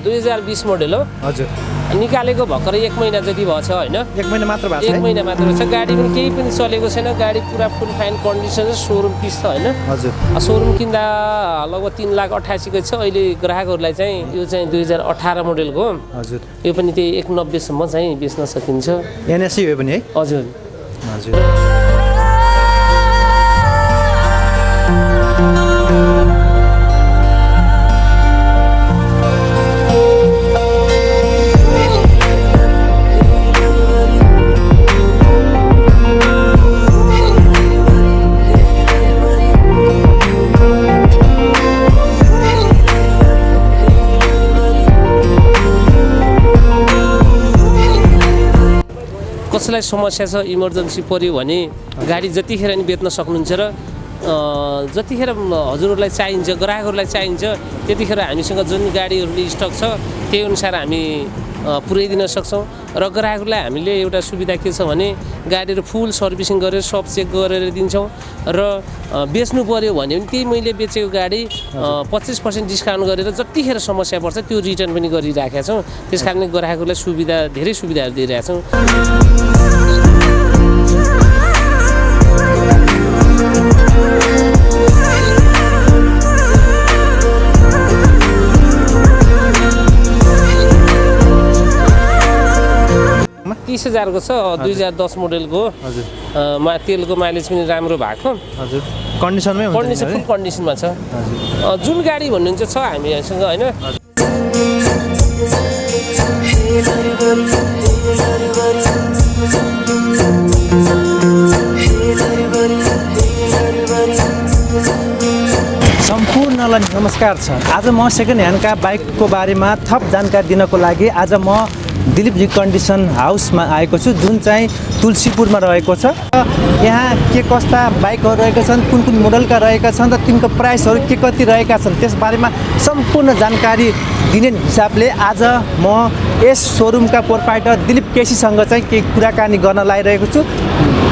2020 model हो हजुर निकालेको भर्खरै 1 महिना जति भएछ हैन 1 महिना मात्र भएको छ 1 महिना मात्र छ गाडी पनि केही पनि चलेको छैन गाडी पुरा फुल फाइन कन्डिसन छ सोरुम पिस छ हैन हजुर सोरुम किन्दा लगभग 3,88,000 को छ अहिले ग्राहकहरूलाई चाहिँ यो चाहिँ 2018 मोडलको हजुर यो पनि त्यही 190 सम्म चाहिँ बेच्न सकिन्छ एनएससी हो पनि है हजुर हजुर कसैलाई समस्या छ इमर्जेन्सी पर्यो भने गाडी जतिखेर नि बेच्न सक्नुहुन्छ र जतिखेर हजुरहरूलाई चाहिन्छ ग्राहकहरूलाई चाहिन्छ त्यतिखेर हामीसँग जुन गाडीहरूले स्टक छ त्यही अनुसार हामी पुर्याइदिन सक्छौँ र ग्राहकहरूलाई हामीले एउटा सुविधा के छ भने गाडीहरू फुल सर्भिसिङ गरेर सब चेक गरेर दिन्छौँ र बेच्नु पर्यो भने पनि त्यही मैले बेचेको गाडी 25% डिस्काउन्ट गरेर जतिखेर समस्या पर्छ त्यो रिटर्न पनि गरिराखेका छौँ त्यस कारणले ग्राहकहरूलाई सुविधा धेरै सुविधाहरू दिइरहेका छौँ को छ 2010 मोडलको तेलको माइलेज पनि राम्रो भएको हजुर कन्डिसनमै हुन्छ कन्डिसन फुल कन्डिसनमा छ जुन गाडी भन्नुहुन्छ छ हामीसँग हैन सम्पूर्णलाई नमस्कार छ आज म सेकेन्ड ह्यान्डका बाइकको बारेमा थप जानकारी दिनको लागि आज म दिलीप रिकन्डिसन हाउसमा आएको छु जुन चाहिँ तुलसीपुरमा रहेको छ यहाँ के कस्ता बाइकहरू रहेका छन् कुन कुन मोडलका रहेका छन् र तिनको प्राइसहरू के कति रहेका छन् त्यसबारेमा सम्पूर्ण जानकारी दिने हिसाबले आज म यस सोरुमका प्रोप्राइटर दिलीप केसीसँग चाहिँ केही कुराकानी गर्न लागिरहेको छु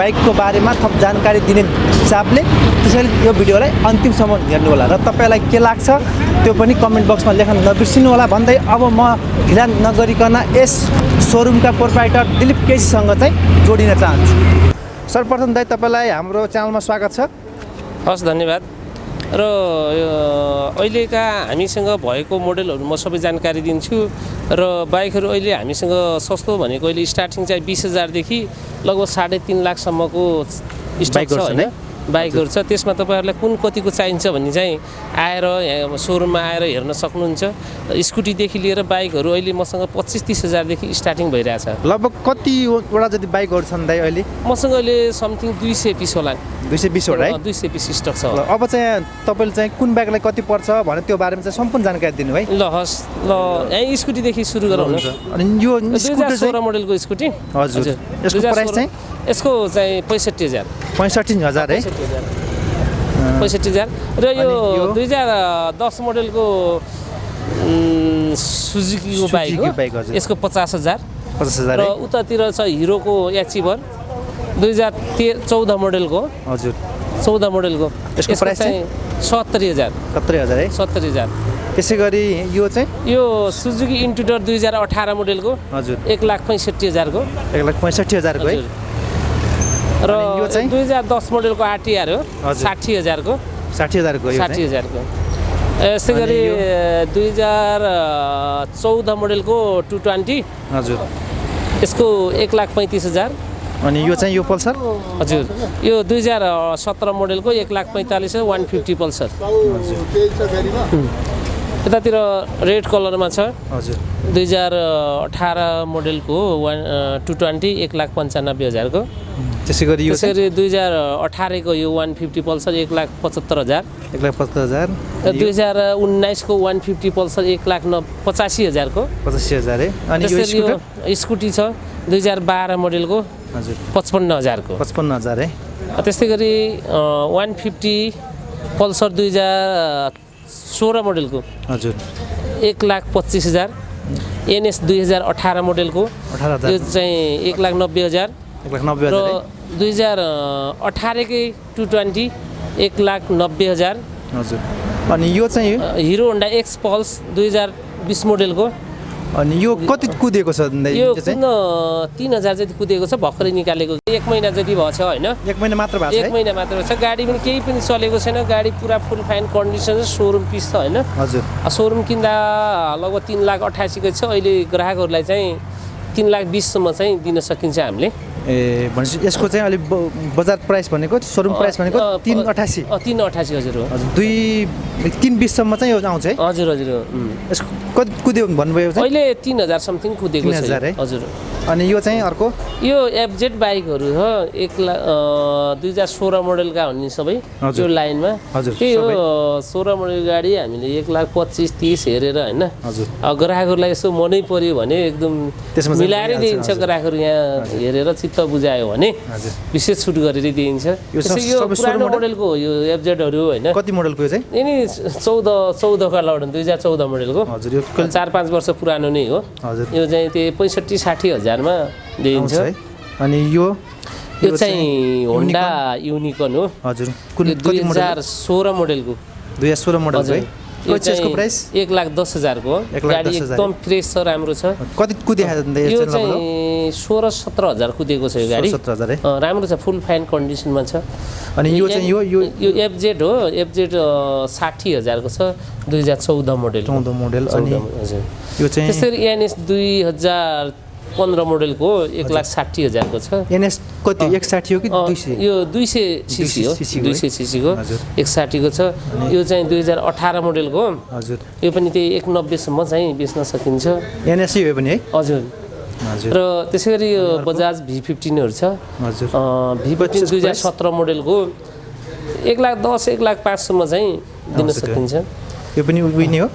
बाइकको बारेमा थप जानकारी दिने हिसाबले त्यसैले यो भिडियोलाई अन्तिमसम्म हेर्नुहोला र तपाईँलाई के लाग्छ त्यो पनि कमेन्ट बक्समा लेख्न नबिर्सिनु होला भन्दै अब म ढिला नगरिकन यस सोरुमका प्रोप्राइटर दिलीप केसीसँग चाहिँ जोडिन चाहन्छु सर्वप्रथम दाइ तपाईँलाई हाम्रो च्यानलमा स्वागत छ हस् धन्यवाद र अहिलेका हामीसँग भएको मोडलहरू म सबै जानकारी दिन्छु र बाइकहरू अहिले हामीसँग सस्तो भनेको अहिले स्टार्टिङ चाहिँ 20,000 देखि लगभग 3.5 लाखसम्मको स्टक छ हैन बाइकहरू छ त्यसमा तपाईहरुलाई कुन कतिको चाहिन्छ भन्ने चाहिँ आएर यहाँ सोरुममा आएर हेर्न सक्नुहुन्छ स्कुटीदेखि लिएर बाइकहरू अहिले मसँग 25-30 हजार देखि स्टार्टिङ भइरहेछ लगभग कतिवटा जति बाइकहरू छन् दाइ अहिले मसँग अहिले समथिङ 200 पिस होला 220 वटा है 200 पिस स्टक छ अब चाहिँ तपाईले चाहिँ कुन बाइकलाई कति पर्छ भने त्यो बारेमा चाहिँ सम्पूर्ण जानकारी दिनु है ल हस् ल यहाँ स्कुटीदेखि सुरु गरौँ न अनि यो स्कुटर 2016 मोडलको स्कुटी हजुर यसको प्राइस चाहिँ यसको चाहिँ 65,000 65,000 है 65,000 र यो 2010 मोडलको सुजुकीको बाइक हो यसको 50,000 र उतातिर छ हिरोको एचिभर 2014 मोडलको हजुर 14 मोडलको यसको प्राइस चाहिँ 70,000 है 70,000 त्यसैगरी यो चाहिँ यो सुजुकी इन्ट्रुडर 2018 मोडलको हजुर 1,65,000 को 1,65,000 को है र यो चाहिँ 2010 मोडलको आरटीआर हो 60,000 को 60,000 को 60,000 को यसै गरी 2014 मोडलको 220 हजुर यसको 1,35,000 अनि यो चाहिँ यो पल्सर हजुर यो 2017 मोडलको 1,45,000 150 पल्सर यतातिर रेड कलरमा छ हजुर 2018 मोडलको 220 1,95,000 को त्यसैगरी यो त्यसैगरी 2018 को यो 150 पल्सर 1,75,000 1,75,000 2019 को 150 पल्सर 1,85,000 को 85,000 है अनि यो स्कुटी छ 2012 मोडलको हजुर 55,000 को 55,000 है त्यस्तै गरी 150 पल्सर 2016 मोडलको हजुर 1,25,000 एनएस 2018 मोडलको 18,000 यो चाहिँ 1,90,000 1,90,000 र 2018 कै 220 1,90,000 हजुर अनि यो चाहिँ हिरो होन्डा एक्स पल्स 20 मोडलको। अनि यो कति कुदेको छ यो 3000 जति कुदेको छ, भर्खरै निकालेको 1 महिना जति भएको छ हैन। 1 महिना मात्र भएको छ। 1 महिना मात्र छ, गाडी पनि केही पनि चलेको छैन, गाडी पुरा फुल फाइन कन्डिसन छ, सोरुम पिस छ हैन। हजुर। सोरुम किन्दा लगभग 3,88,000 को छ, अहिले ग्राहकहरूलाई चाहिँ 3,20,000 सम्म चाहिँ दिन सकिन्छ हामीले। भनेपछि यसको चाहिँ अलि बजार प्राइस भनेको सोरुम प्राइस भनेको 3,88,000। 3,88,000 हजुर हो। हजुर 3,20 सम्म चाहिँ यो आउँछ है। हजुर हजुर। यसको कति कुद्यो भन्नुभयो चाहिँ? अहिले 3,000 समथिङ कुदेको छ। 3,000 है। हजुर। अनि यो चाहिँ अर्को यो FZ बाइकहरू हो, 2016 मोडलका हुन् नि सबै यो लाइनमा। त्यही हो 16 मोडल गाडी हामीले 1,25,30 हेरेर हैन। हजुर। ग्राहकहरूलाई यसो मनै पर्यो भने एकदम मिलाएर दिइन्छ, ग्राहकहरू यहाँ हेरेर चित्त बुझायो भने विशेष छुट गरेर दिइन्छ। यो पुरानो मोडलको हो यो FZहरू हैन। कति मोडलको यो चाहिँ? यिनी 14 का लडन 2014 मोडलको। हजुर। यो 4-5 वर्ष पुरानो नै हो। हजुर। यो चाहिँ त्यही 65-60 हजार मा दिइन्छ। अनि यो चाहिँ होन्डा युनिकर्न हो। हजुर। कुन 2016 मोडलको। 2016 मोडलको है। यसको प्राइस 1,10,000 को हो। गाडी एकदम फ्रेस छ, राम्रो छ। कति कुदेको छ यो चाहिँ 16-17 हजार कुदेको छ यो गाडी। 17,000 है। राम्रो छ, फुल फाइन कन्डिसनमा छ। अनि यो चाहिँ यो FZ हो, FZ 60,000 को छ, 2014 मोडल। 14 मोडल। अनि हजुर। यो चाहिँ त्यसरी NS 2015 मोडलको 1,60,000 को छ। NS कति 160 हो कि 200? यो 200 सीसी हो, 200 सीसी को 160 को छ। यो चाहिँ 2018 मोडलको। हजुर। यो पनि त्यही 190 सम्म चाहिँ बेच्न सकिन्छ। NS हो पनि है। हजुर। हजुर। र त्यसैगरी यो बजाज V15 हरू छ। हजुर। V15 2017 मोडलको 1,10,000 1,05,000 सम्म चाहिँ दिन सकिन्छ। यो पनि उइने हो।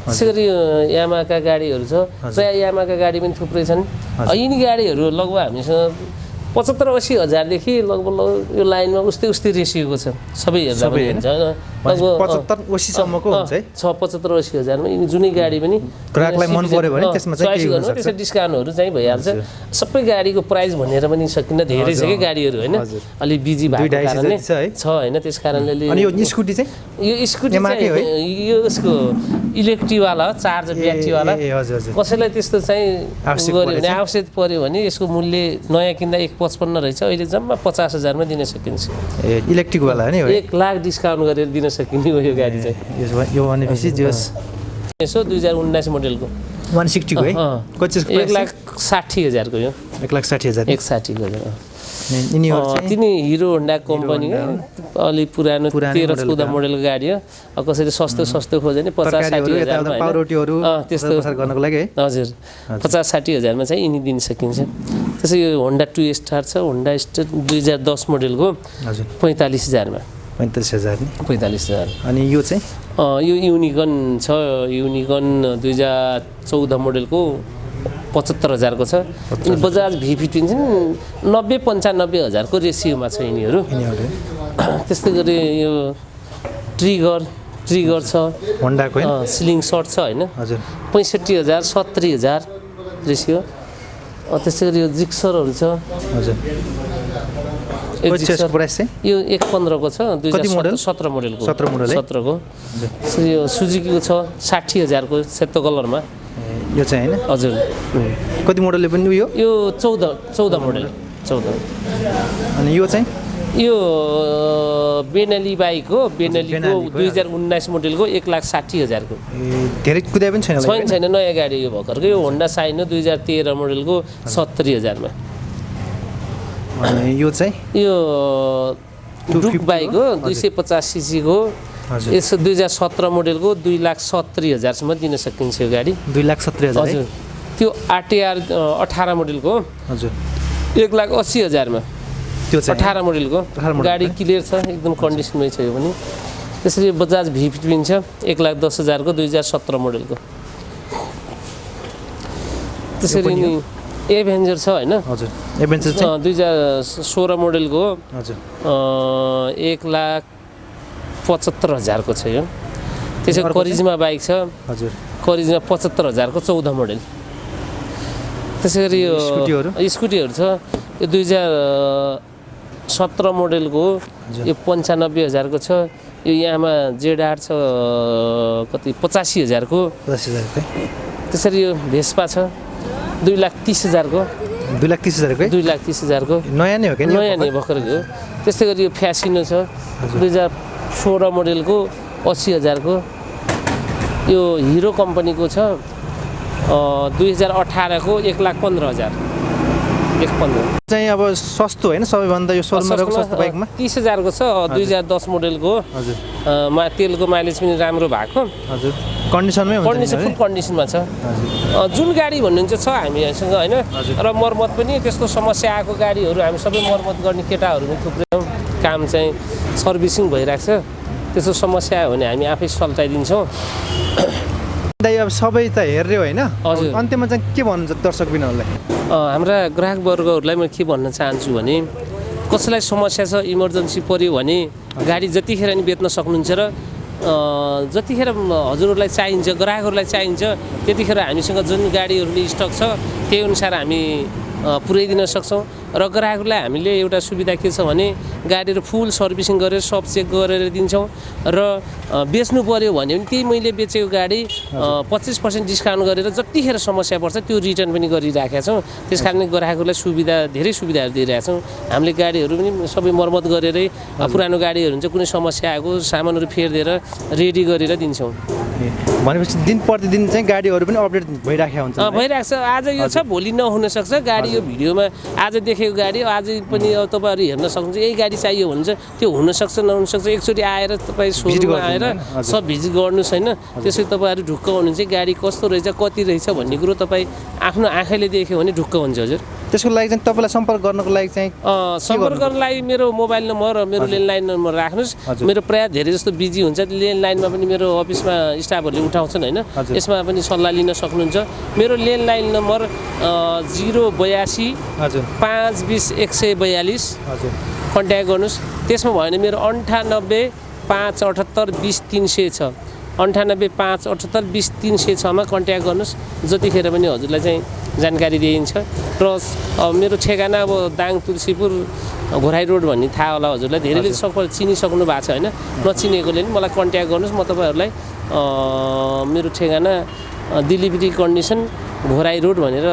त्यसैगरी यामाका गाडीहरू छ, प्राय यामाका गाडी पनि थुप्रै छन्। यिनी गाडीहरू लगभग हामीसँग 75-80 हजारदेखि लगभग यो लाइनमा उस्तै रेसियोको छ, सबै हेर्दा पनि हुन्छ हैन। 75-80 सम्मको हुन्छ है। 75-80 हजारमा यिनी जुनै गाडी पनि ग्राहकलाई मन पर्यो भने त्यसमा चाहिँ के हुन्छ? त्यसमा डिस्काउन्टहरू चाहिँ भइहाल्छ। सबै गाडीको प्राइस भनेर पनि सकिन्न, धेरै छ के गाडीहरू हैन। अलि बिजी भएको कारणले छ हैन, त्यस कारणले। अनि यो स्कुटी चाहिँ? यो स्कुटी चाहिँ यो यसको इलेक्ट्रिक वाला हो, चार्जर ब्याट्री वाला। कसैलाई त्यस्तो चाहिँ गर्यो भने आवश्यक पर्यो भने यसको मूल्य नयाँ किन्दा 1,55 रहेछ, अहिले जम्मा 50,000 मा दिन सकिन्छ। इलेक्ट्रिक वाला हैन? 1,00,000 डिस्काउन्ट गरेर दिन सकिने हो यो गाडी चाहिँ। यो भनेपछि यसो 2019 मोडलको 160 को है। कति छ? 1,60,000 को यो। 1,60,000। 1,60,000 को। तिनी हिरो होन्डा कम्पनीको अलि पुरानो 13-14 मोडलको गाडी हो। कसैले सस्तो खोज्यो भने 50-60 हजारमा पाउरोटीहरू त्यस्तो गर्नको लागि है। हजुर 50-60 हजारमा चाहिँ यिनी दिन सकिन्छ। त्यसै यो होन्डा 2 स्टार छ, होन्डा स्टार 2010 मोडलको। हजुर 45,000 मा। 45,000 नि? 45,000। अनि यो चाहिँ यो युनिकर्न छ, युनिकर्न 2014 मोडलको 75,000 को छ। अनि बजाज V15 चाहिँ 90-95 हजार को रेसियोमा छ यिनीहरू। त्यस्तै गरी यो ट्रिगर छ, होन्डाको स्लिङ सर्ट छ हैन। हजुर 65,000 70,000 रेसियो। त्यस्तै गरी यो जिक्सरहरू छ। हजुर यसको प्राइस चाहिँ यो 1,15 को छ, 2017 मोडलको। 17 को। यो सुजुकीको छ 60,000 को सेतो कलरमा। यो चाहिँ हैन? हजुर। कति मोडलले पनि यो 14 मोडल 14। अनि यो चाहिँ यो बेनेली बाइक हो, बेनेलीको 2019 मोडलको 1,60,000 को। धेरै कुदै पनि छैन, नयाँ गाडी यो भर्खरको। यो होन्डा साइन हो 2013 मोडलको 70,000 मा। अनि यो चाहिँ यो डुक बाइक हो 250 सीसी को। यसो 2017 मोडलको 2,70,000 सम्म दिन सकिन्छ यो गाडी। 2,70,000। हजुर। त्यो RTR 18 मोडलको। हजुर 1,80,000 मा। त्यो चाहिँ 18 मोडलको गाडी क्लियर छ, एकदम कन्डिसनमै छ यो पनि। त्यसरी बजाज V15 छ 1,10,000 को 2017 मोडलको। त्यसरी नि एभेन्जर छ हैन? हजुर एभेन्जर चाहिँ 2016 मोडलको। हजुर 1,75,000 को छ यो। त्यसै करिजमा बाइक छ। हजुर करिजमा 75,000 को 14 मोडल। त्यसैगरी यो स्कुटीहरू छ, यो 2017 मोडलको यो 95,000 को छ। यो यहाँमा जेड8 छ कति 85,000 को। 85,000 त्यसरी यो भेस्पा छ 2,30,000 को। 2,30,000 को 2,30,000 को नयाँ नै हो कि नयाँ नै भर्खरको हो। त्यस्तै गरी यो फ्यासिनो छ 2016 मोडेलको 80,000 को। यो हिरो कम्पनीको छ 2018 को 1,15,000। 1,15,000 चाहिँ अब सस्तो होइन सबैभन्दा यो सोलमरको सस्तो बाइकमा 30,000 को छ 2010 मोडेलको। हजुर तेलको माइलेज पनि राम्रो भएको। हजुर कन्डिसनमै हुन्छ कन्डिसन फुल कन्डिसनमा छ। जुन गाडी भन्नुहुन्छ छ हामीसँग होइन। र मर्मत पनि त्यस्तो समस्या आएको गाडीहरू हामी सबै मर्मत गर्ने केटाहरू पनि थुप्रै छौँ। काम चाहिँ सर्भिसिङ भइरहेको छ। त्यस्तो समस्या आयो भने हामी आफै सल्टाइदिन्छौँ। दाइ अब सबै त हेर्यो होइन हजुर। अन्त्यमा चाहिँ के भन्नुहुन्छ दर्शकबिनहरूलाई? हाम्रा ग्राहक वर्गहरूलाई म के भन्न चाहन्छु भने कसैलाई समस्या छ इमर्जेन्सी पऱ्यो भने गाडी जतिखेर नि बेच्न सक्नुहुन्छ र जतिखेर हजुरहरूलाई चाहिन्छ ग्राहकहरूलाई चाहिन्छ त्यतिखेर हामीसँग जुन गाडीहरूले स्टक छ त्यही अनुसार हामी पुर्याइदिन सक्छौँ। र ग्राहकलाई हामीले एउटा सुविधा के छ भने गाडीहरू फुल सर्भिसिङ गरेर सब चेक गरेर दिन्छौँ। र बेच्नु पऱ्यो भने पनि त्यही मैले बेचेको गाडी 25% डिस्काउन्ट गरेर जतिखेर समस्या पर्छ त्यो रिटर्न पनि गरिराखेका छौँ। त्यस कारणले ग्राहकहरूलाई धेरै सुविधाहरू दिइरहेका छौँ। हामीले गाडीहरू पनि सबै मर्मत गरेरै पुरानो गाडीहरू हुन्छ कुनै समस्या आएको सामानहरू फेरिदिएर रेडी गरेर दिन्छौँ। भनेपछि दिन प्रतिदिन चाहिँ गाडीहरू पनि अपडेट भइराखेको हुन्छ भइरहेको छ। आज यो छ भोलि नहुन सक्छ गाडी। यो भिडियोमा आज देखेको गाडी आज पनि तपाईँहरू हेर्न सक्नुहुन्छ। यही गाडी चाहियो भने चाहिँ त्यो हुनसक्छ नहुनसक्छ। एकचोटि आएर तपाईँ सोरुममा आएर सब भिजिट गर्नुहोस् होइन। त्यसरी तपाईँहरू ढुक्क हुनुहुन्छ गाडी कस्तो रहेछ कति रहेछ भन्ने कुरो तपाईँ आफ्नो आँखाले देख्यो भने ढुक्क हुन्छ हजुर। त्यसको लागि चाहिँ तपाईँलाई सम्पर्क गर्नको लागि चाहिँ सम्पर्क गर्नलाई मेरो मोबाइल नम्बर र मेरो ल्यान्डलाइन नम्बर राख्नुहोस्। मेरो प्रायः धेरै जस्तो बिजी हुन्छ ल्यान्डलाइनमा पनि मेरो अफिसमा स्टाफहरूले उठाउँछन् होइन। यसमा पनि सल्लाह लिन सक्नुहुन्छ। मेरो ल्यान्डलाइन नम्बर 082 520 142 कन्ट्याक्ट गर्नुहोस्। त्यसमा भयो भने मेरो 98 578 20 300 छ। 98 578 20 300 6 कन्ट्याक्ट गर्नुहोस्। जतिखेर पनि हजुरलाई चाहिँ जानकारी दिइन्छ। र मेरो ठेगाना अब दाङ तुलसीपुर घोराई रोड भन्ने थाहा होला हजुरलाई। धेरैले चिनिसक्नु भएको छ होइन। नचिनेकोले पनि मलाई कन्ट्याक्ट गर्नुहोस्। म तपाईँहरूलाई मेरो ठेगाना दिलीप रिकन्डिसन घोराई रोड भनेर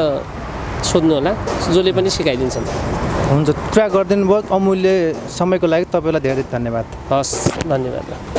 सोध्नु होला। जसले पनि सिकाइदिन्छन्। हुन्छ कुरा गरिदिनु भयो अमूल्य समयको लागि तपाईँलाई धेरै धन्यवाद। हस् धन्यवाद।